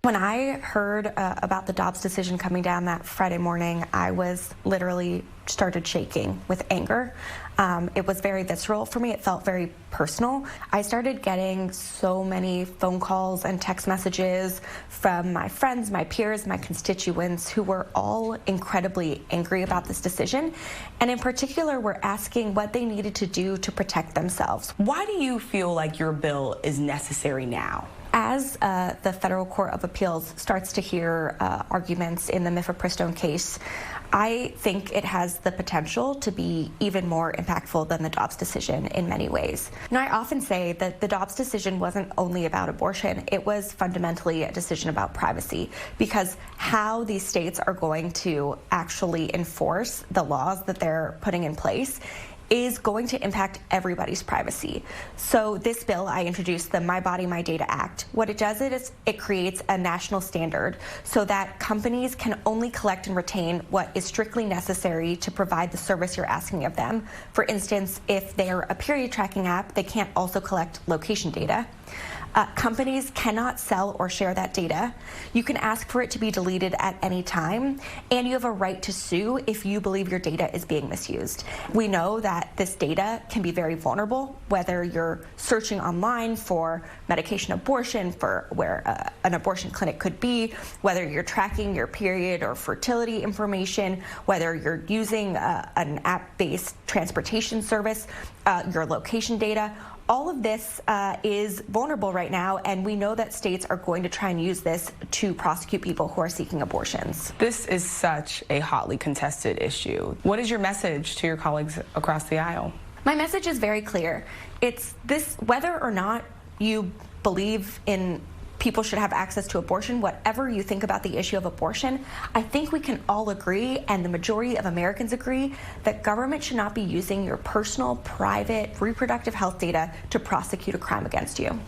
When I heard about the Dobbs decision coming down that Friday morning, I was literally started shaking with anger. It was very visceral for me. It felt very personal. I started getting so many phone calls and text messages from my friends, my peers, my constituents who were all incredibly angry about this decision. And in particular, were asking what they needed to do to protect themselves. Why do you feel like your bill is necessary now? As the Federal Court of Appeals starts to hear arguments in the mifepristone case, I think it has the potential to be even more impactful than the Dobbs decision in many ways. Now, I often say that the Dobbs decision wasn't only about abortion, it was fundamentally a decision about privacy, because how these states are going to actually enforce the laws that they're putting in place is going to impact everybody's privacy. So this bill, I introduced the My Body, My Data Act. What it does is it creates a national standard so that companies can only collect and retain what is strictly necessary to provide the service you're asking of them. For instance, if they're a period tracking app, they can't also collect location data. Companies cannot sell or share that data. You can ask for it to be deleted at any time, and you have a right to sue if you believe your data is being misused. We know that this data can be very vulnerable, whether you're searching online for medication abortion, for where an abortion clinic could be, whether you're tracking your period or fertility information, whether you're using an app-based transportation service, your location data. All of this is vulnerable right now, and we know that states are going to try and use this to prosecute people who are seeking abortions. This is such a hotly contested issue. What is your message to your colleagues across the aisle? My message is very clear. It's this: whether or not you believe in people should have access to abortion, whatever you think about the issue of abortion, I think we can all agree, and the majority of Americans agree, that government should not be using your personal, private, reproductive health data to prosecute a crime against you.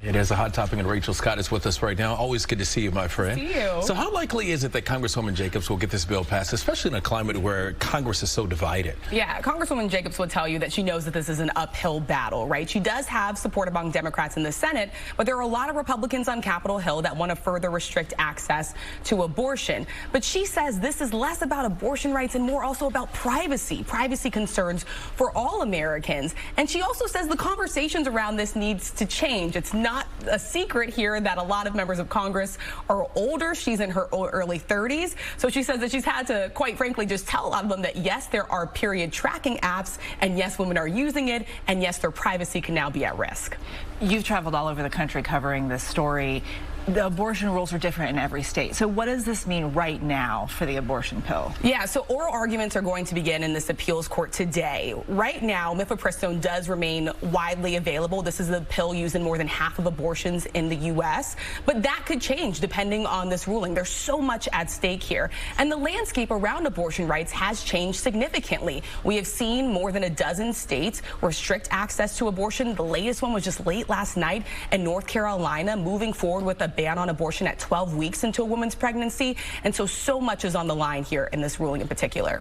It is a hot topic, and Rachel Scott is with us right now. Always good to see you, my friend. See you. So how likely is it that Congresswoman Jacobs will get this bill passed, especially in a climate where Congress is so divided? Yeah, Congresswoman Jacobs would tell you that she knows that this is an uphill battle, right? She does have support among Democrats in the Senate, but there are a lot of Republicans on Capitol Hill that want to further restrict access to abortion. But she says this is less about abortion rights and more also about privacy concerns for all Americans. And she also says the conversations around this needs to change. It's not a secret here that a lot of members of Congress are older. She's in her early 30s. So she says that she's had to, quite frankly, just tell a lot of them that, yes, there are period tracking apps, and yes, women are using it, and yes, their privacy can now be at risk. You've traveled all over the country covering this story. The abortion rules are different in every state. So what does this mean right now for the abortion pill? Yeah, so oral arguments are going to begin in this appeals court today. Right now, mifepristone does remain widely available. This is the pill used in more than half of abortions in the U.S., but that could change depending on this ruling. There's so much at stake here, and the landscape around abortion rights has changed significantly. We have seen more than a dozen states restrict access to abortion. The latest one was just late last night in North Carolina, moving forward with a ban on abortion at 12 weeks into a woman's pregnancy. And so much is on the line here in this ruling in particular.